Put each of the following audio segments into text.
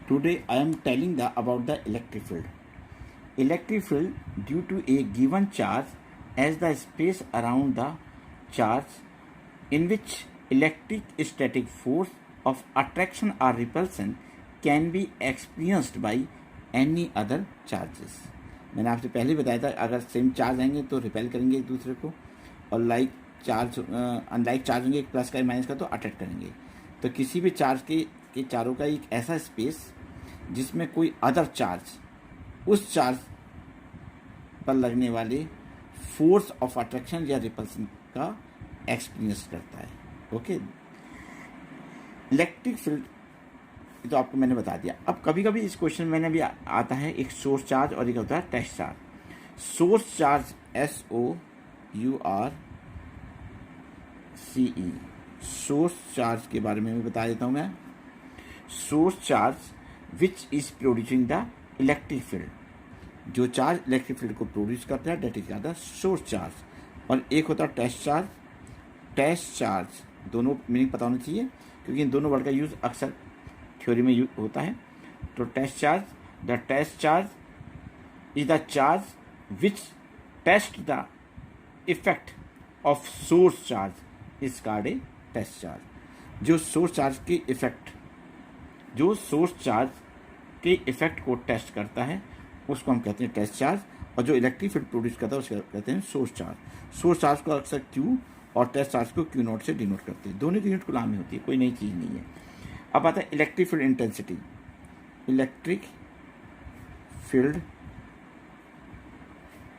Today I am telling about the electric field. Electric field due to a given charge as the space around the charge in which electric static force of attraction or repulsion can be experienced by any other charges. मैंने आपसे पहले बताया था अगर same charge आएंगे तो repel करेंगे एक दूसरे को, और लाइक चार्ज अनलाइक चार्ज होंगे एक प्लस का माइनस का तो अट्रैक्ट करेंगे. तो किसी भी चार्ज के चारों का एक ऐसा स्पेस जिसमें कोई अदर चार्ज उस चार्ज पर लगने वाले फोर्स ऑफ अट्रैक्शन या रिपल्सन का एक्सपीरियंस करता है. ओके, इलेक्ट्रिक फील्ड तो आपको मैंने बता दिया. अब कभी कभी इस क्वेश्चन में भी आता है एक सोर्स चार्ज और एक होता है test charge. Source charge SOURCE, source charge के बारे में भी बता देता हूँ मैं. Source charge which is producing the electric field, जो चार्ज इलेक्ट्रिक फील्ड को प्रोड्यूस करता है that is the source charge. और एक होता है टेस्ट चार्ज. टेस्ट चार्ज दोनों मीनिंग पता होना चाहिए क्योंकि इन दोनों वर्ड का यूज अक्सर थ्योरी में यूज होता है. तो test charge, the test charge is the charge which test the effect of source charge is called a test charge. जो सोर्स चार्ज के इफेक्ट, जो सोर्स चार्ज के इफेक्ट को टेस्ट करता है उसको हम कहते हैं टेस्ट चार्ज, और जो इलेक्ट्रिक फील्ड प्रोड्यूस करता है उसको कहते हैं सोर्स चार्ज. सोर्स चार्ज को अक्सर Q और टेस्ट चार्ज को Q नॉट से डिनोट करते हैं. दोनों की यूनिट गुलाम ही होती है, कोई नई चीज़ नहीं है. अब आता है electric field intensity. Electric field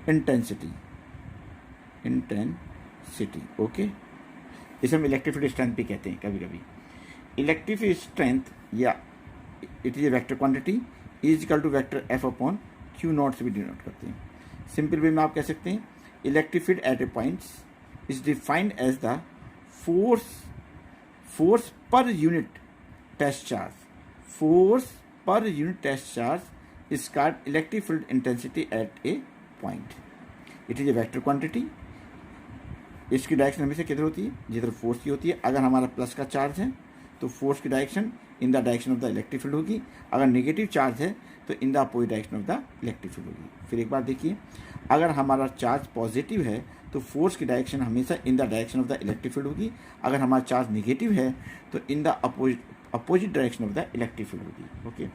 intensity, okay. इसे हम इलेक्ट्रिक फील्ड स्ट्रेंथ भी कहते हैं कभी कभी. इलेक्ट्रिक फील्ड स्ट्रेंथ या it is a vector quantity is equal to vector F upon Q naught से भी डिनोट करते हैं. सिंपल वे में आप कह सकते हैं electric field at a point is defined as the force per unit test charge. Force per unit test charge is called electric field intensity at a point. It is a vector quantity. इसकी direction हमेशा किधर होती है, जिधर force की होती है. अगर हमारा प्लस का चार्ज है तो फोर्स की direction in the direction of the electric field होगी. अगर नेगेटिव चार्ज है तो in the opposite direction of the electric field होगी. फिर एक बार देखिए, अगर हमारा चार्ज पॉजिटिव है तो फोर्स की डायरेक्शन हमेशा in the direction of the electric field होगी. अगर हमारा चार्ज नेगेटिव है तो in the opposite direction of the electric field होगी. ओके,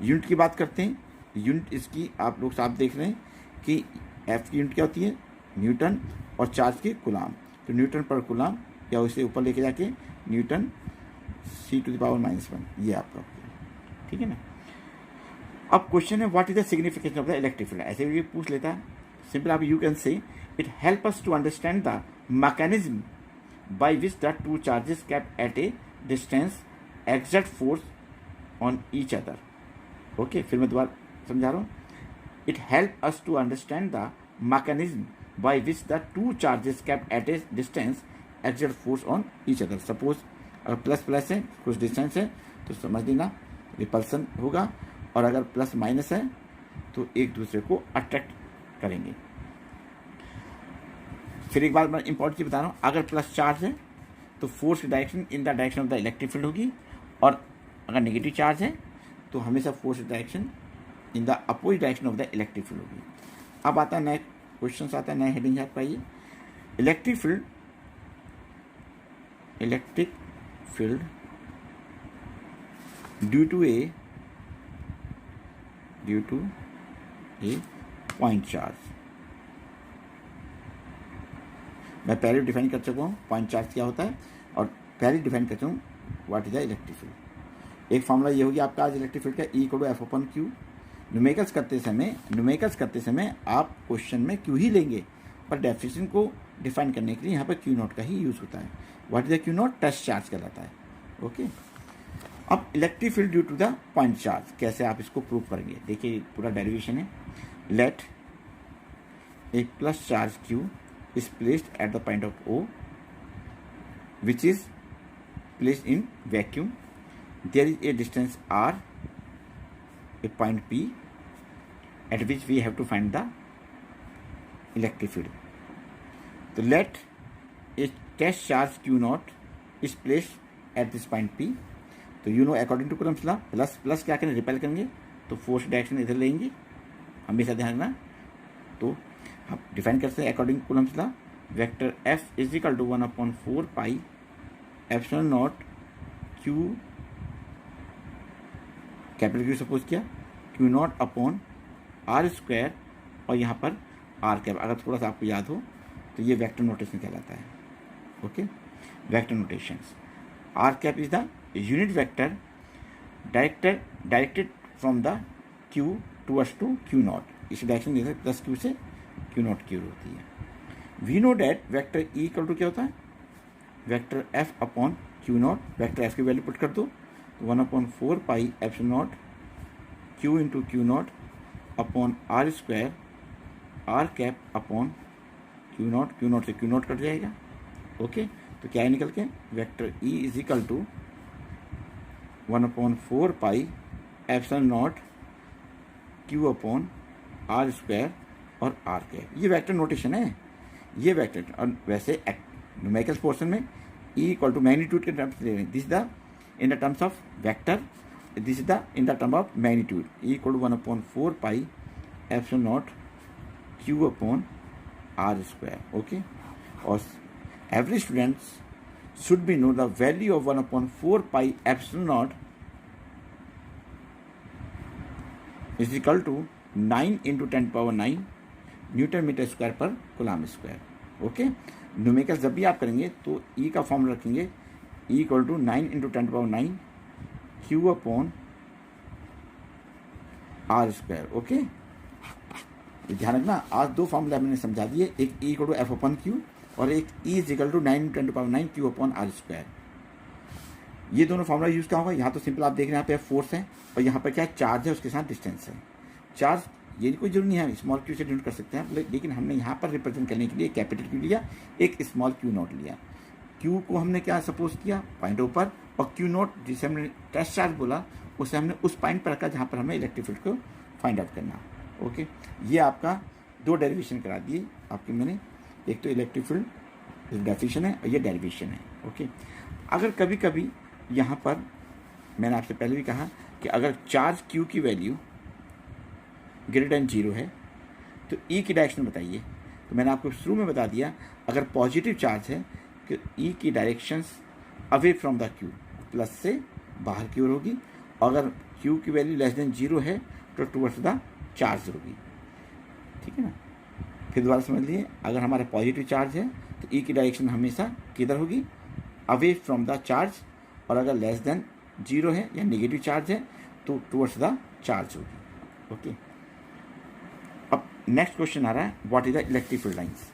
यूनिट की बात करते हैं. यूनिट इसकी आप लोग साफ देख रहे हैं कि F की यूनिट क्या होती है, न्यूटन, और चार्ज की कूलाम. तो न्यूटन पर कूलाम, या उसे ऊपर लेके जाके न्यूटन C⁻⁻⁻1, ये आपका, ठीक है ना. अब क्वेश्चन है what is the signification of the electric field. ऐसे भी पूछ लेता है. सिंपल आप you can say it help us to understand the mechanism by which the two charges kept at a distance exert force on each other. Okay, फिर मैं दोबारा समझा रहा हूँ. It help us to understand the mechanism by which the two charges kept at a distance exert force on each other. Suppose अगर plus plus है, कुछ distance है, तो समझ लेना रिपल्सन होगा, और अगर प्लस माइनस है तो एक दूसरे को अट्रैक्ट करेंगे. फिर एक बार मैं इंपॉर्टेंट चीज बता रहा हूँ, अगर प्लस चार्ज है तो फोर्स की direction in the direction of the electric field होगी, और अगर नेगेटिव चार्ज है तो हमेशा फोर्स की direction in the opposite direction of the electric field होगी. अब आता है नए क्वेश्चन, आता है नए हेडिंग है आपका ये electric field due to a point charge. मैं पहले डिफाइन कर चुका हूँ पॉइंट चार्ज क्या होता है, और पहले डिफाइन कर चुका हूँ what is the electric field. एक फॉर्मूला ये होगी आपका आज इलेक्ट्रिक फील्ड का, E = F upon Q. Numericals करते समय आप क्वेश्चन में Q ही लेंगे, पर डेफिनेशन को डिफाइन करने के लिए यहाँ पर Q नॉट का ही यूज होता है. What is the Q naught, test charge कहलाता है. ओके, अब electric field due to the point charge कैसे आप इसको प्रूव करेंगे. देखिए पूरा डेरिवेशन है. Let a plus charge Q is placed at the point of O which is placed in vacuum. There is a distance R, a point P at which we have to find the electric field. So let a test charge Q0 is placed at this point P. तो you know according to Coulomb's law plus plus क्या करें, repel करेंगे, तो force direction इधर लेंगे, हमेशा ध्यान रखना। तो हम डिफाइन करते हैं according to Coulomb's law, vector F is equal to 1/4 pi epsilon naught Q, capital Q suppose किया, Q naught upon R square, और यहाँ पर आर कैप। अगर थोड़ा सा आपको याद हो तो ये वेक्टर नोटेशन कहलाता है। Okay, vector notations. R cap is the unit vector directed from the Q towards to Q naught. इस डायरेक्शन जैसे प्लस क्यू से क्यू नॉट की ओर होती है। We know that vector E equal to क्या होता है, vector F upon Q naught. Vector F की वैल्यू पुट कर दो, तो 1/4 pi epsilon naught Q into Q naught upon R square R cap upon Q naught से Q naught cut जाएगा। Okay, तो क्या है निकल के, vector E is equal to 1/4 pi epsilon naught Q upon R square और R cap. ये vector notation है, ये वेक्टर। और वैसे न्यूमेरिकल पोर्शन में ई इक्वल टू मैग्नीट्यूड के टर्म्स ले रहे हैं, this the in the terms of vector, this is the in the term of magnitude. E equal to 1/4 pi epsilon naught Q upon R square. Okay, और every students should be know the value of 1/4 pi epsilon naught is equal to 9 into 10 power 9 newton metre square पर coulomb square. Okay, numerical जब भी आप करेंगे तो E का formula रखेंगे, E equal to 9 into 10 power 9 Q upon R square. Okay, ध्यान रखना, आज दो फॉर्मूला मैंने समझा दिए, एक E equal to F upon Q और एक E is equal to 9 × 10⁻9 Q upon R square. ये दोनों फॉर्मूला यूज क्या होगा, यहाँ तो सिंपल आप देख रहे हैं, यहाँ पे फोर्स है और यहाँ पर क्या चार्ज है, उसके साथ डिस्टेंस है। चार्ज ये कोई जरूरी नहीं है, स्मॉल क्यू से डिनोट कर सकते हैं, लेकिन हमने यहाँ पर रिप्रेजेंट करने के लिए कैपिटल क्यू लिया, एक स्मॉल क्यू नॉट लिया। क्यू को हमने क्या सपोज किया, पॉइंट ऊपर, और क्यू नॉट जिसे हमने टेस्ट चार्ज बोला, उसे हमने उस पॉइंट पर रखा जहाँ पर हमें इलेक्ट्रिक फील्ड को फाइंड आउट करना। ओके, ये आपका दो डेरिवेशन करा दिए आपके मैंने, एक तो इलेक्ट्रिक फील्ड डेफिनेशन है और ये डेरिवेशन है। ओके, अगर कभी कभी यहाँ पर मैंने आपसे पहले भी कहा कि अगर चार्ज क्यू की वैल्यू ग्रेटर देन 0 है तो ई की डायरेक्शन बताइए। तो मैंने आपको शुरू में बता दिया, अगर पॉजिटिव चार्ज है कि ई की directions away from the Q, plus से बाहर की ओर होगी, और अगर क्यू की वैल्यू लेस देन 0 है तो टुवर्ड्स द चार्ज होगी। ठीक है ना, फिर दोबारा समझ लिए, अगर हमारा पॉजिटिव चार्ज है तो ई की डायरेक्शन हमेशा किधर होगी, अवे फ्रॉम द चार्ज, और अगर लेस देन 0 है या नेगेटिव चार्ज है तो टुवर्ड्स द चार्ज होगी। ओके, अब नेक्स्ट क्वेश्चन आ रहा है, what is the electric field lines.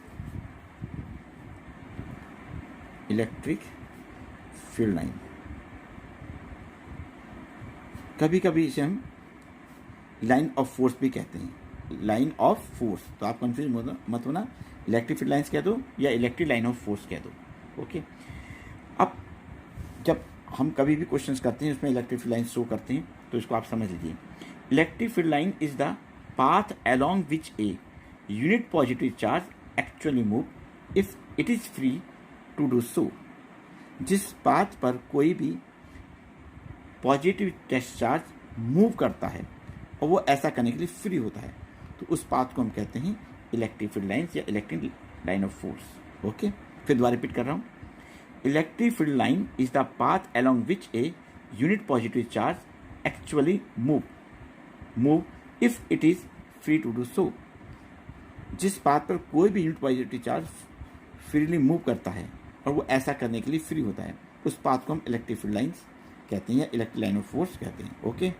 Electric field line, कभी कभी इसे हम लाइन ऑफ फोर्स भी कहते हैं, लाइन ऑफ फोर्स। तो आप कंफ्यूज मत होना, इलेक्ट्रिक फील्ड लाइंस कह दो या इलेक्ट्रिक लाइन ऑफ फोर्स कह दो। ओके, अब जब हम कभी भी क्वेश्चंस करते हैं उसमें इलेक्ट्रिक फील्ड लाइन शो करते हैं, तो इसको आप समझ लीजिए। Electric field line is the path along which a unit positive charge actually move if it is free to do so। जिस पाथ पर कोई भी पॉजिटिव टेस्ट चार्ज मूव करता है और वो ऐसा करने के लिए फ्री होता है, तो उस पाथ को हम कहते हैं इलेक्ट्रिक फील्ड लाइन्स या electric line of force. Okay, फिर दोबारा रिपीट कर रहा हूँ, electric field line is the path along which a unit positive charge actually move if it is free to do so। जिस पाथ पर कोई भी unit positive charge freely move करता है और वो ऐसा करने के लिए फ्री होता है, उस पाथ को हम इलेक्ट्रिक फील्ड लाइंस कहते हैं या इलेक्ट्रिक लाइन ऑफ फोर्स कहते हैं। ओके।